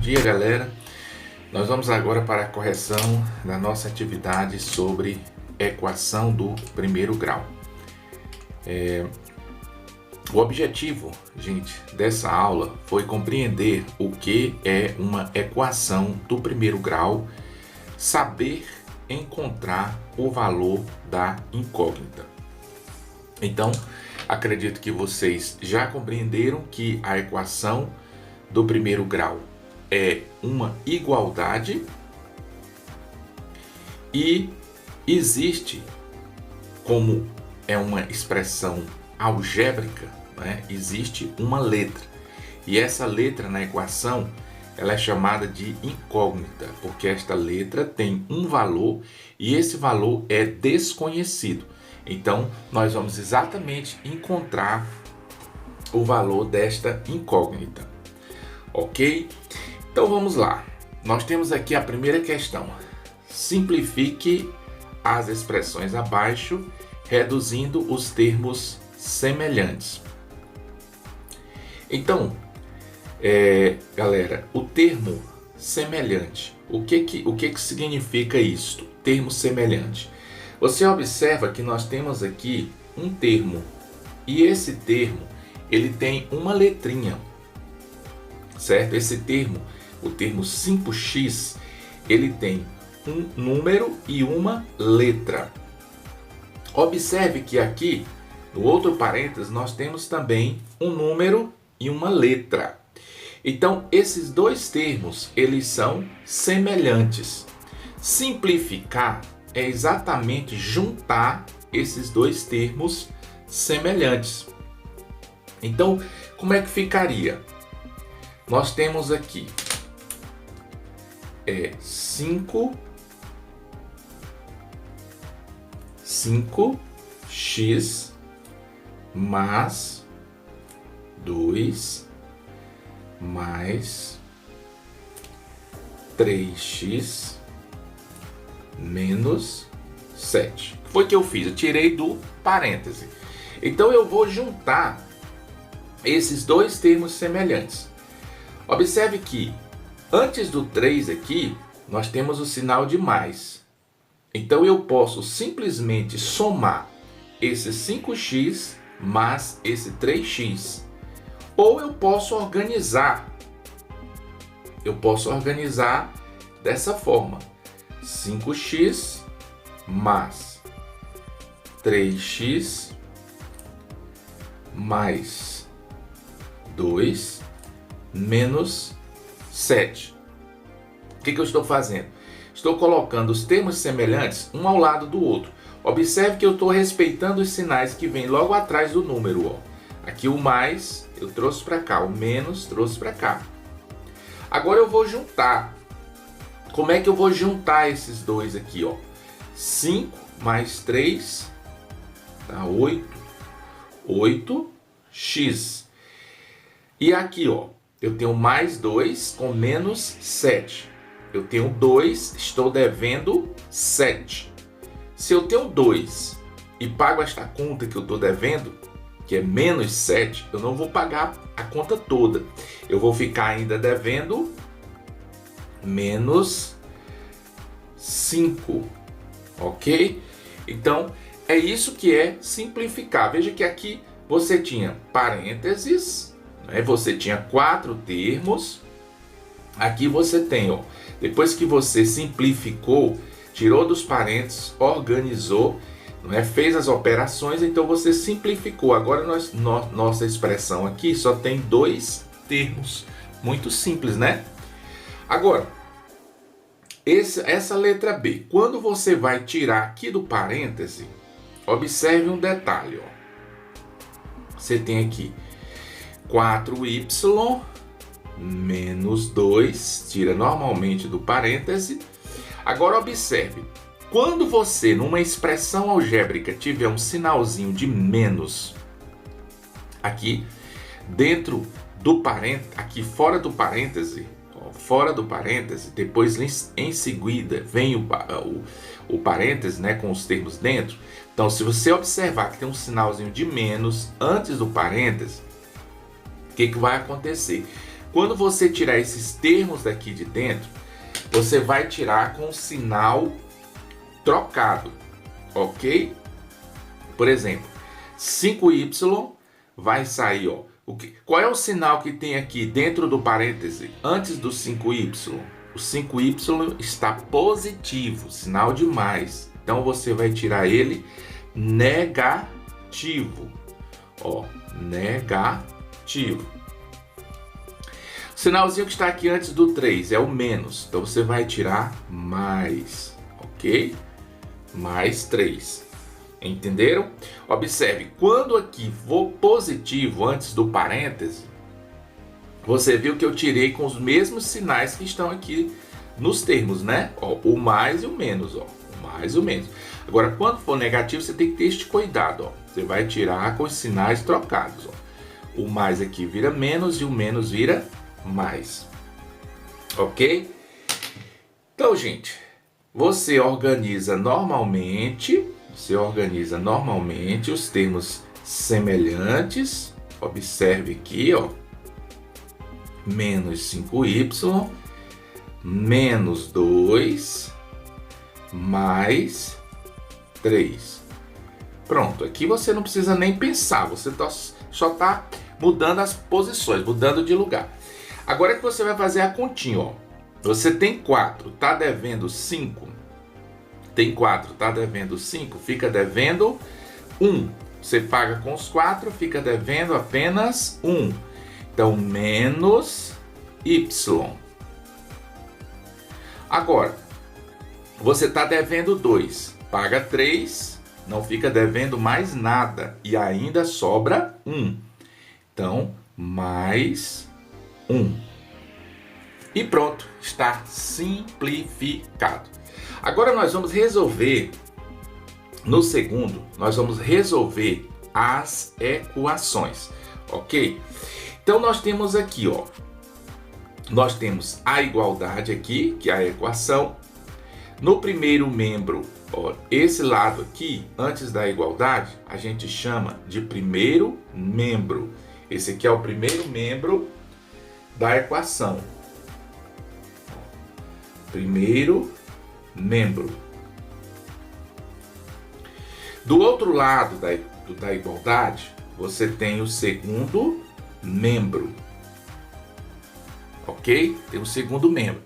dia, galera. Nós vamos agora para a correção da nossa atividade sobre equação do primeiro grau. O objetivo, gente, dessa aula foi compreender o que é uma equação do primeiro grau, saber encontrar o valor da incógnita. Então, acredito que vocês já compreenderam que a equação do primeiro grau é uma igualdade e existe, como é uma expressão algébrica, né? Existe uma letra, e essa letra na equação ela é chamada de incógnita, porque esta letra tem um valor e esse valor é desconhecido. Então, nós vamos exatamente encontrar o valor desta incógnita, ok? Então, vamos lá. Nós temos aqui a primeira questão. Simplifique as expressões abaixo, reduzindo os termos semelhantes. Então, galera, o termo semelhante, o que significa isto? Termo semelhante. Você observa que nós temos aqui um termo, e esse termo, ele tem uma letrinha, certo? Esse termo, o termo 5x, ele tem um número e uma letra. Observe que aqui, no outro parênteses, nós temos também um número e uma letra. Então, esses dois termos, eles são semelhantes. Simplificar é exatamente juntar esses dois termos semelhantes. Então, como é que ficaria? Nós temos aqui 5x mais 2 mais 3x menos 7. O que foi que eu fiz? Eu tirei do parêntese. Então eu vou juntar esses dois termos semelhantes. Observe que antes do 3 aqui, nós temos o sinal de mais. Então eu posso simplesmente somar esse 5x mais esse 3x. Ou eu posso organizar. Eu posso organizar dessa forma. 5x mais 3x mais 2 menos 7. O que eu estou fazendo? Estou colocando os termos semelhantes um ao lado do outro. Observe que eu estou respeitando os sinais que vêm logo atrás do número. Ó. Aqui o mais eu trouxe para cá, o menos trouxe para cá. Agora eu vou juntar. Como é que eu vou juntar esses dois aqui? Ó? 5 mais 3 dá 8. 8x. E aqui, ó, eu tenho mais 2 com menos 7. Eu tenho 2, estou devendo 7. Se eu tenho 2 e pago esta conta que eu estou devendo, que é menos 7, eu não vou pagar a conta toda. Eu vou ficar ainda devendo menos 5, ok? Então, é isso que é simplificar. Veja que aqui você tinha parênteses, né? Você tinha 4 termos. Aqui você tem, ó, depois que você simplificou, tirou dos parênteses, organizou, né? Fez as operações, então você simplificou. Agora nossa expressão aqui só tem 2 termos. Muito simples, né? Agora, essa letra B, quando você vai tirar aqui do parêntese, observe um detalhe. Ó. Você tem aqui 4y menos 2, tira normalmente do parêntese. Agora observe, quando você numa expressão algébrica tiver um sinalzinho de menos, aqui dentro do parêntese, aqui fora do parêntese, depois em seguida vem o parêntese, né, com os termos dentro. Então, se você observar que tem um sinalzinho de menos antes do parêntese, o que vai acontecer? quando você tirar esses termos daqui de dentro, você vai tirar com o sinal trocado, ok? Por exemplo, 5y vai sair, ó. Qual é o sinal que tem aqui dentro do parêntese, antes do 5y? O 5y está positivo, sinal de mais. Então você vai tirar ele negativo. Ó, negativo. O sinalzinho que está aqui antes do 3 é o menos. Então você vai tirar mais, ok? Mais 3. Entenderam? Observe, quando aqui for positivo antes do parêntese, você viu que eu tirei com os mesmos sinais que estão aqui nos termos, né? Ó, o mais e o menos, ó. O mais e o menos. Agora, quando for negativo, você tem que ter este cuidado, ó. Você vai tirar com os sinais trocados, ó. O mais aqui vira menos e o menos vira mais. Ok? Então, gente, você organiza normalmente os termos semelhantes. Observe aqui, ó. Menos 5y, menos 2, mais 3. Pronto, aqui você não precisa nem pensar, você só está mudando as posições, mudando de lugar. Agora que você vai fazer a continha, ó. Você tem 4, tá devendo 5. Tem 4, tá devendo 5, fica devendo 1. Você paga com os 4, fica devendo apenas 1. Então, menos y. Agora, você está devendo 2, paga 3, não fica devendo mais nada e ainda sobra 1. Então, mais 1. E pronto, está simplificado. Agora nós vamos resolver, no segundo, nós vamos resolver as equações, ok? Então nós temos aqui, ó, nós temos a igualdade aqui, que é a equação. No primeiro membro, ó, esse lado aqui, antes da igualdade, a gente chama de primeiro membro. Esse aqui é o primeiro membro da equação. Primeiro membro. Do outro lado da igualdade, você tem o segundo membro. Ok? Tem o segundo membro.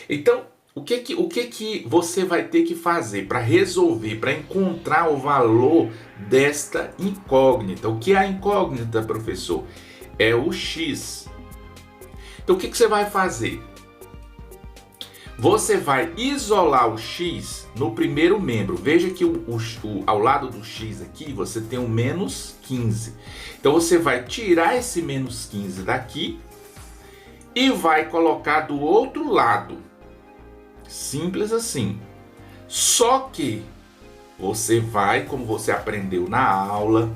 Então, o que você vai ter que fazer para resolver, para encontrar o valor desta incógnita? O que é a incógnita, professor? É o x. Então, o que você vai fazer? Você vai isolar o x no primeiro membro. Veja que ao lado do x aqui, você tem o menos 15. Então, você vai tirar esse menos 15 daqui e vai colocar do outro lado. Simples assim. Só que você vai, como você aprendeu na aula,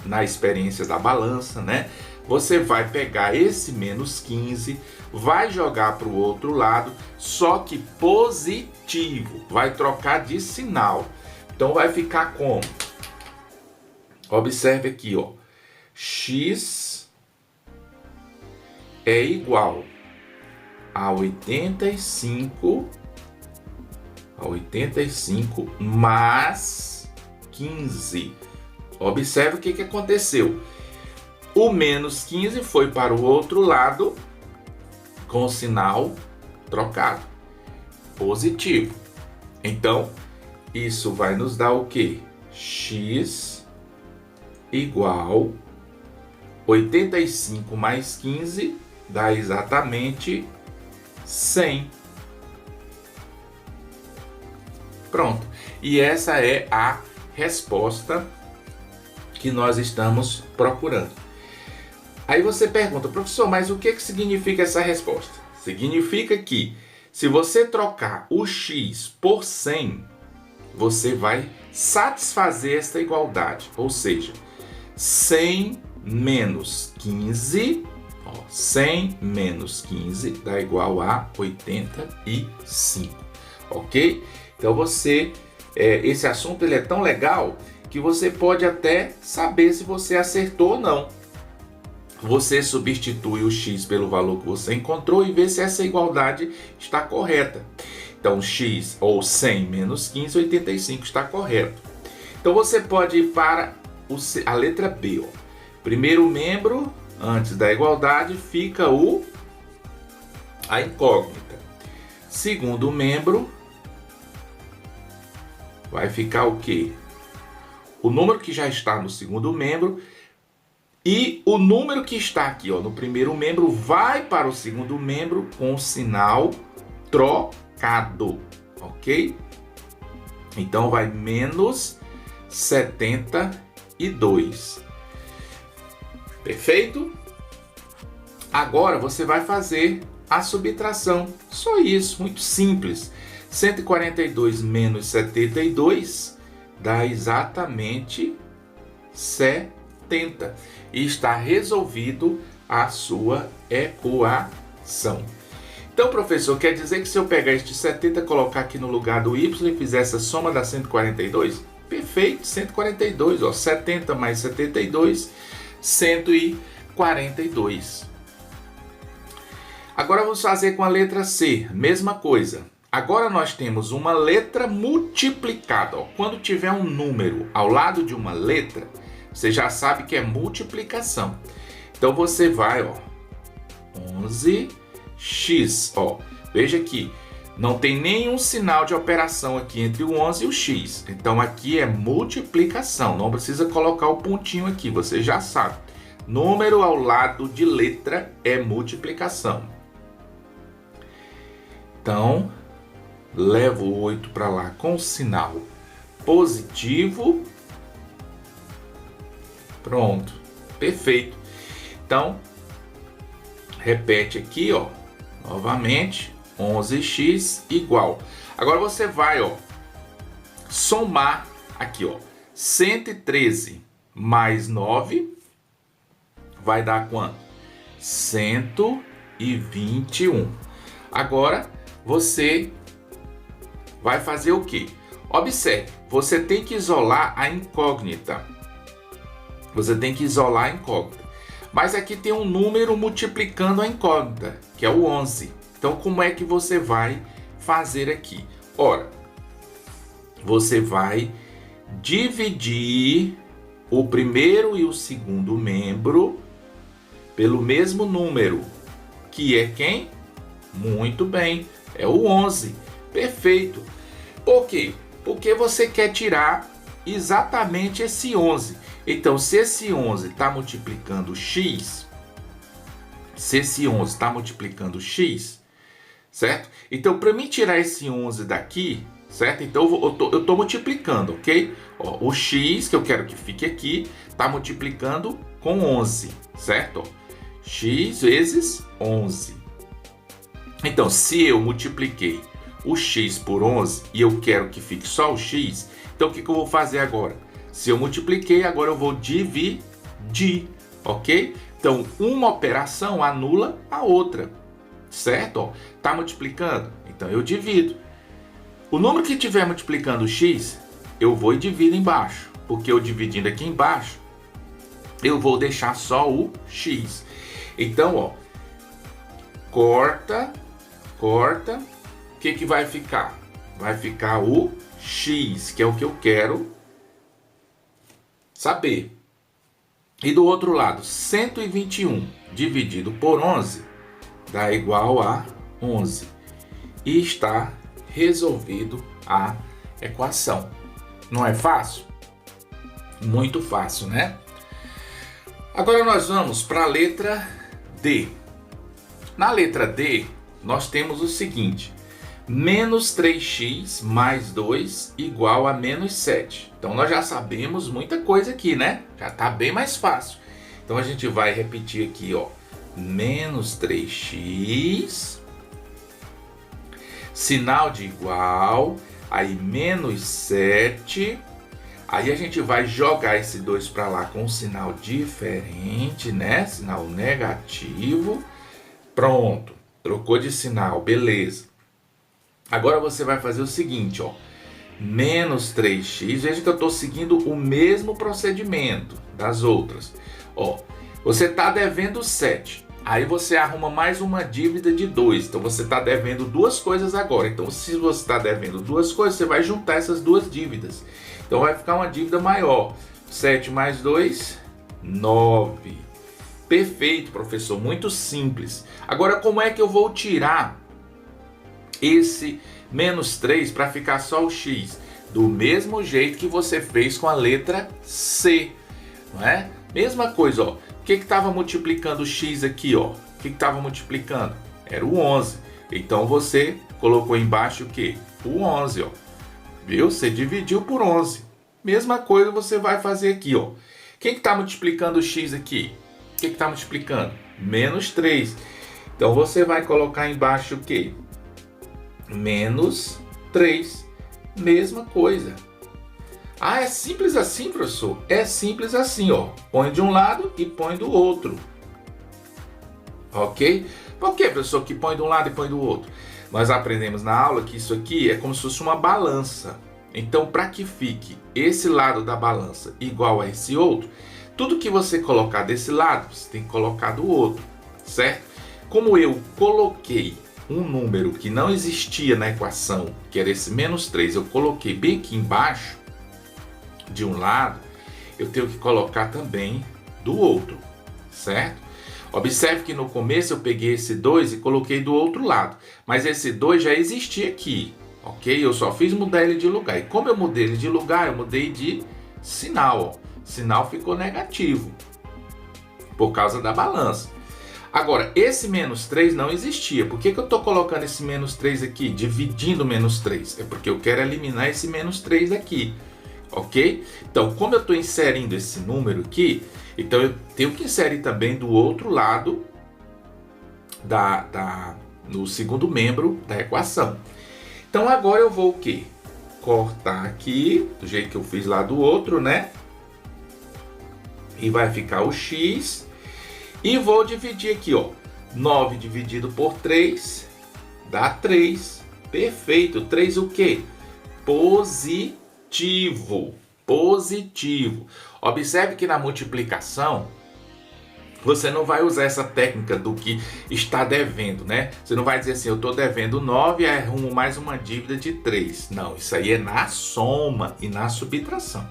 na experiência da balança, né? Você vai pegar esse menos 15, vai jogar para o outro lado, só que positivo. Vai trocar de sinal. Então vai ficar como? Observe aqui, ó. X é igual a 85 mais 15. Observe o que aconteceu. O menos 15 foi para o outro lado com o sinal trocado, positivo. Então, isso vai nos dar o quê? X igual 85 mais 15 dá exatamente 100. Pronto. E essa é a resposta que nós estamos procurando. Aí você pergunta, professor, mas o que significa essa resposta? Significa que se você trocar o x por 100, você vai satisfazer esta igualdade. Ou seja, 100 menos 15, 100 menos 15 dá igual a 85, ok? Então esse assunto ele é tão legal que você pode até saber se você acertou ou não. você substitui o x pelo valor que você encontrou e vê se essa igualdade está correta. Então, x, ou 100 menos 15, 85 está correto. Então, você pode ir para a letra B. Ó. Primeiro membro, antes da igualdade, fica a incógnita. Segundo membro, vai ficar o quê? O número que já está no segundo membro e o número que está aqui, ó, no primeiro membro vai para o segundo membro com o sinal trocado, ok? Então vai menos 72. Perfeito? Agora você vai fazer a subtração. Só isso, muito simples. 142 menos 72 dá exatamente 70. E está resolvido a sua equação. Então, professor, quer dizer que se eu pegar este 70 e colocar aqui no lugar do y e fizer essa soma dá 142? Perfeito, 142. Ó, 70 mais 72, 142. Agora vamos fazer com a letra C, mesma coisa. Agora nós temos uma letra multiplicada. Ó. Quando tiver um número ao lado de uma letra, você já sabe que é multiplicação. Então você vai, ó, 11x. Ó, veja aqui, não tem nenhum sinal de operação aqui entre o 11 e o x. Então aqui é multiplicação, não precisa colocar o pontinho aqui, você já sabe. Número ao lado de letra é multiplicação. Então, levo o 8 para lá com o sinal positivo. Pronto, perfeito. Então, repete aqui, ó, novamente, 11x igual. Agora você vai, ó, somar aqui, ó, 113 mais 9 vai dar quanto? 121. Agora você vai fazer o quê? Observe, você tem que isolar a incógnita. Você tem que isolar a incógnita. Mas aqui tem um número multiplicando a incógnita, que é o 11. Então, como é que você vai fazer aqui? Ora, você vai dividir o primeiro e o segundo membro pelo mesmo número, que é quem? Muito bem, é o 11. Perfeito. Por quê? Porque você quer tirar exatamente esse 11. Então, se esse 11 está multiplicando x, certo? Então, para mim tirar esse 11 daqui, certo? Então, eu estou multiplicando, ok? Ó, o x, que eu quero que fique aqui, está multiplicando com 11, certo? X vezes 11. Então, se eu multipliquei o x por 11 e eu quero que fique só o x, então o que eu vou fazer agora? Se eu multipliquei, agora eu vou dividir, ok? Então, uma operação anula a outra, certo? Está multiplicando? Então, eu divido. O número que estiver multiplicando o x, eu vou e divido embaixo, porque eu dividindo aqui embaixo, eu vou deixar só o x. Então, ó, corta, o que vai ficar? Vai ficar o x, que é o que eu quero saber. E do outro lado, 121 dividido por 11 dá igual a 11. E está resolvido a equação. Não é fácil? Muito fácil, né? Agora nós vamos para a letra D. Na letra D, nós temos o seguinte: menos 3x mais 2 igual a menos 7. Então, nós já sabemos muita coisa aqui, né? Já está bem mais fácil. Então, a gente vai repetir aqui, ó. Menos 3x, sinal de igual, aí menos 7. Aí, a gente vai jogar esse 2 para lá com um sinal diferente, né? Sinal negativo. Pronto, trocou de sinal, beleza. Agora você vai fazer o seguinte, ó, menos 3x, veja que eu estou seguindo o mesmo procedimento das outras. Ó, Você está devendo 7. Aí você arruma mais uma dívida de 2. Então você está devendo duas coisas agora. Então se você está devendo duas coisas, você vai juntar essas duas dívidas. Então vai ficar uma dívida maior. 7 mais 2, 9. Perfeito, professor. Muito simples. Agora como é que eu vou tirar esse menos 3 para ficar só o x? Do mesmo jeito que você fez com a letra C. Não é? Mesma coisa, ó. O que estava multiplicando o x aqui, ó? O que estava multiplicando? Era o 11. Então você colocou embaixo o quê? O 11, ó. Viu? Você dividiu por 11. Mesma coisa você vai fazer aqui, ó. O que está multiplicando o x aqui? O que está multiplicando? Menos 3. Então você vai colocar embaixo o quê? Menos 3. Mesma coisa. Ah, é simples assim, professor? É simples assim, ó. Põe de um lado e põe do outro. Ok? Por que, professor, que põe de um lado e põe do outro? Nós aprendemos na aula que isso aqui é como se fosse uma balança. Então, para que fique esse lado da balança igual a esse outro, tudo que você colocar desse lado, você tem que colocar do outro, certo? Como eu coloquei um número que não existia na equação, que era esse menos 3, eu coloquei bem aqui embaixo, de um lado, eu tenho que colocar também do outro, certo? Observe que no começo eu peguei esse 2 e coloquei do outro lado, mas esse 2 já existia aqui, ok? Eu só fiz mudar ele de lugar, e como eu mudei ele de lugar, eu mudei de sinal, ó. Sinal ficou negativo, por causa da balança. Agora, esse menos 3 não existia. Por que eu estou colocando esse menos 3 aqui, dividindo o menos 3? É porque eu quero eliminar esse menos 3 daqui. Ok? Então, como eu estou inserindo esse número aqui, então eu tenho que inserir também do outro lado, no segundo membro da equação. Então, agora eu vou o quê? Cortar aqui, do jeito que eu fiz lá do outro, né? E vai ficar o x. E vou dividir aqui, ó. 9 dividido por 3 dá 3. Perfeito. 3 o quê? Positivo. Positivo. Observe que na multiplicação, você não vai usar essa técnica do que está devendo, né? Você não vai dizer assim, eu estou devendo 9 e arrumo mais uma dívida de 3. Não, isso aí é na soma e na subtração.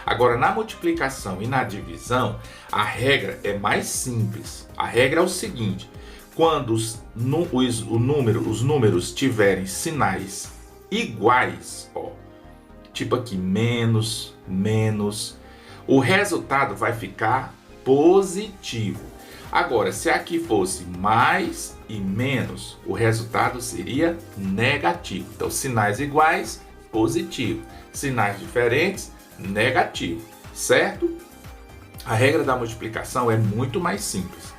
Agora, na multiplicação e na divisão, a regra é mais simples. A regra é o seguinte: quando os números tiverem sinais iguais, ó, tipo aqui, menos, menos, o resultado vai ficar positivo. Agora, se aqui fosse mais e menos, o resultado seria negativo. Então, sinais iguais, positivo. Sinais diferentes, negativo, certo? A regra da multiplicação é muito mais simples.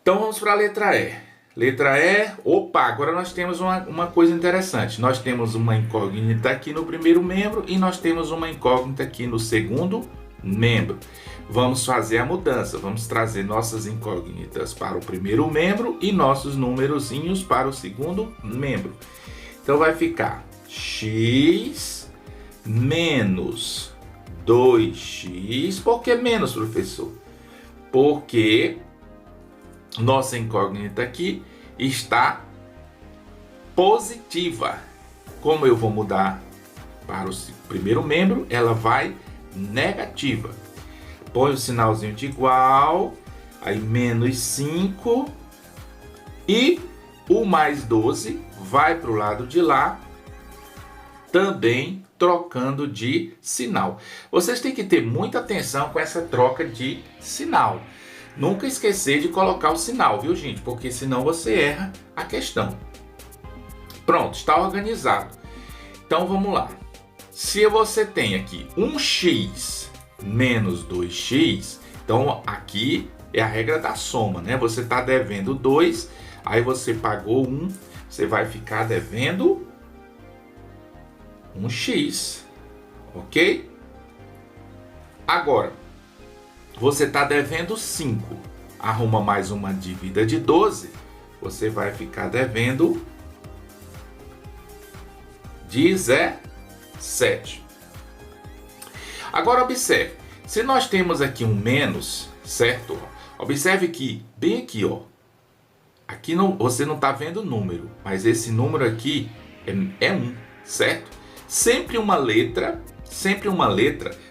Então vamos para a letra E. Letra E, opa, agora nós temos uma coisa interessante. Nós temos uma incógnita aqui no primeiro membro e nós temos uma incógnita aqui no segundo membro. Vamos fazer a mudança, vamos trazer nossas incógnitas para o primeiro membro e nossos numerozinhos para o segundo membro. Então vai ficar x menos 2x. Por que menos, professor? Porque nossa incógnita aqui está positiva. Como eu vou mudar para o primeiro membro, ela vai negativa. Põe o sinalzinho de igual, aí menos 5 e o mais 12 vai para o lado de lá, também trocando de sinal. Vocês têm que ter muita atenção com essa troca de sinal. Nunca esquecer de colocar o sinal, viu, gente? Porque senão você erra a questão. Pronto, está organizado. Então vamos lá. Se você tem aqui 1x menos 2x, então aqui é a regra da soma, né? Você está devendo 2, aí você pagou 1, você vai ficar devendo 1x, ok? Agora, você está devendo 5, arruma mais uma dívida de 12, você vai ficar devendo 17. Agora observe, se nós temos aqui um menos, certo? Observe que, bem aqui, ó. Aqui não, você não está vendo o número, mas esse número aqui é 1, certo? Sempre uma letra,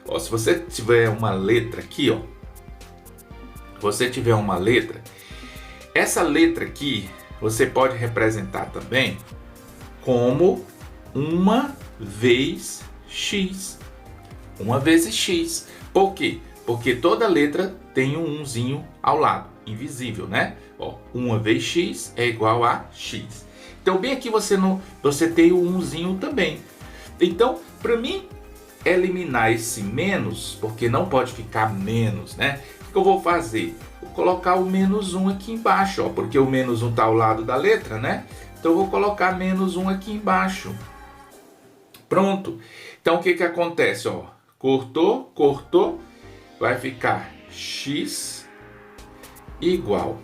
ó, se você tiver uma letra aqui, ó. Você tiver uma letra, essa letra aqui, você pode representar também como uma vez x. Uma vezes x. Por quê? Porque toda letra tem um 1zinho ao lado, invisível, né? Ó, 1 vezes x é igual a x. Então, bem aqui você tem o 1zinho também. Então, para mim eliminar esse menos, porque não pode ficar menos, né? O que eu vou fazer? Vou colocar o menos 1 aqui embaixo, ó, porque o menos 1 está ao lado da letra, né? Então, eu vou colocar menos 1 aqui embaixo. Pronto. Então, o que que acontece, ó? Cortou, vai ficar x igual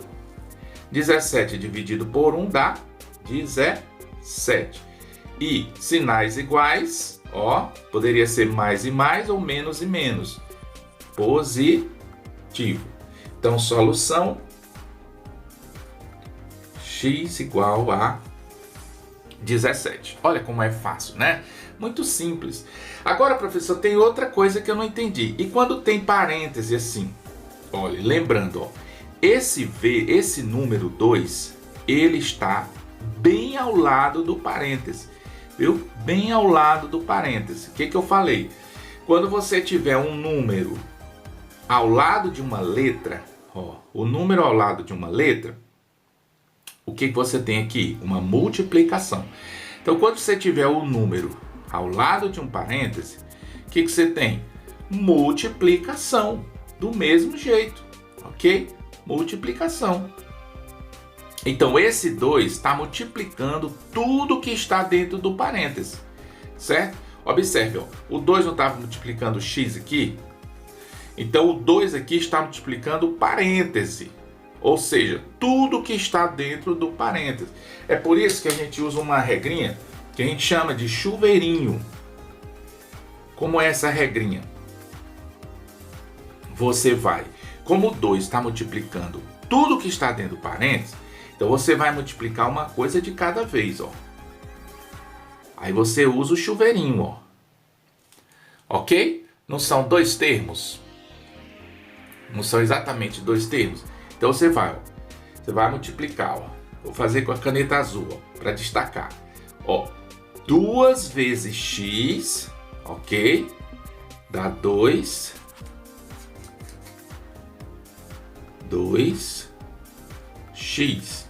17 dividido por 1 dá 17. E sinais iguais, ó, poderia ser mais e mais ou menos e menos. Positivo. Então, solução x igual a 17. Olha como é fácil, né? Muito simples. Agora, professor, tem outra coisa que eu não entendi. E quando tem parêntese assim? Olha, lembrando, ó, esse número 2, ele está bem ao lado do parêntese. Viu? Bem ao lado do parêntese. O que que eu falei? Quando você tiver um número ao lado de uma letra, ó, o número ao lado de uma letra, o que que você tem aqui? Uma multiplicação. Então, quando você tiver o número ao lado de um parêntese, o que que você tem? Multiplicação. Do mesmo jeito, ok? Multiplicação. Então, esse 2 está multiplicando tudo que está dentro do parêntese, certo? Observe, ó, o 2 não estava multiplicando x aqui? Então, o 2 aqui está multiplicando o parêntese. Ou seja, tudo que está dentro do parêntese. É por isso que a gente usa uma regrinha que a gente chama de chuveirinho. Como é essa regrinha? Você vai, como o 2 está multiplicando tudo que está dentro do parêntese, então você vai multiplicar uma coisa de cada vez, ó. Aí você usa o chuveirinho, ó. Ok? Não são dois termos? Não são exatamente dois termos? Então você vai multiplicar, ó. Vou fazer com a caneta azul, ó, para destacar. Ó, 2 vezes x, ok? Dá 2 x.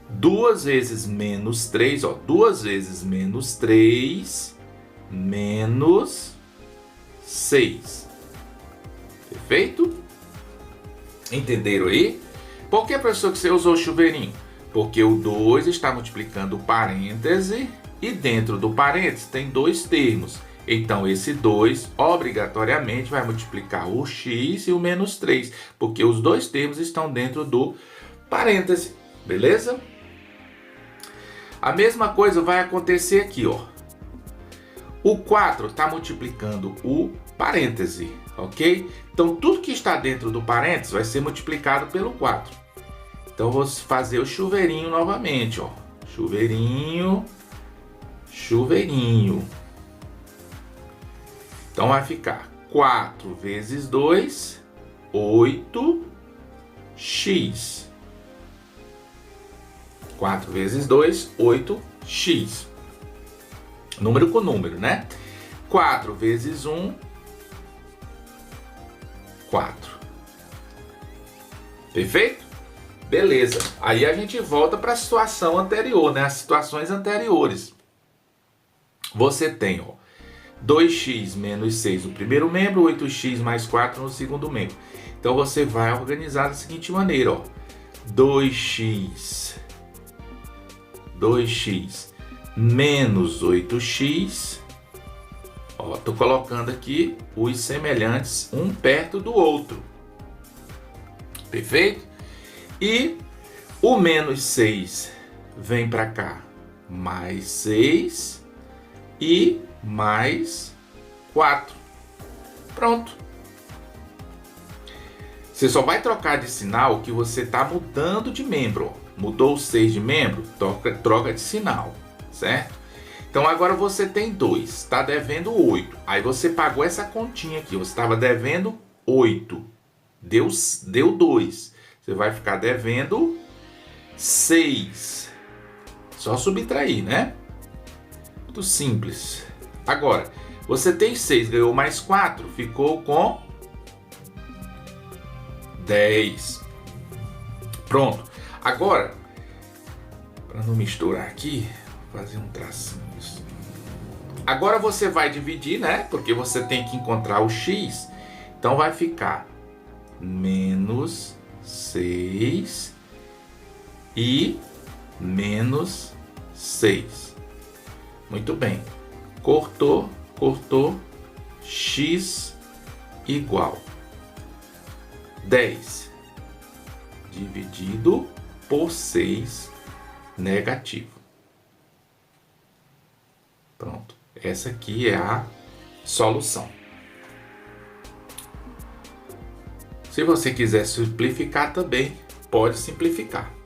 2 vezes menos 3, ó. 2 vezes menos 3, menos 6. Perfeito? Entenderam aí? Por que, professor, que você usou o chuveirinho? Porque o 2 está multiplicando o parêntese e dentro do parêntese tem dois termos. Então, esse 2 obrigatoriamente vai multiplicar o x e o menos 3, porque os dois termos estão dentro do parêntese, beleza? A mesma coisa vai acontecer aqui, ó. O 4 está multiplicando o parêntese, ok? Então, tudo que está dentro do parêntese vai ser multiplicado pelo 4. Então, vou fazer o chuveirinho novamente, ó. Chuveirinho, chuveirinho. Então, vai ficar 4 vezes 2, 8x. 4 vezes 2, 8x. Número com número, né? 4 vezes 1, 4. Perfeito? Beleza. Aí a gente volta para a situação anterior, né? As situações anteriores. Você tem, ó, 2x menos 6 no primeiro membro, 8x mais 4 no segundo membro. Então, você vai organizar da seguinte maneira, ó. 2x menos 8x. Ó, tô colocando aqui os semelhantes um perto do outro. Perfeito? E o menos 6 vem para cá. Mais 6 e mais 4. Pronto. Você só vai trocar de sinal que você está mudando de membro. Mudou o 6 de membro? Troca de sinal, certo? Então agora você tem 2, está devendo 8. Aí você pagou essa continha aqui, você estava devendo 8. Deu 2. Você vai ficar devendo 6. Só subtrair, né? Muito simples. Agora, você tem 6, ganhou mais 4, ficou com 10. Pronto. Agora, para não misturar aqui, vou fazer um tracinho. Agora você vai dividir, né? Porque você tem que encontrar o x. Então vai ficar menos 6 e menos 6. Muito bem. Cortou, x igual 10 dividido por 6 negativo. Pronto. Essa aqui é a solução. Se você quiser simplificar também, pode simplificar.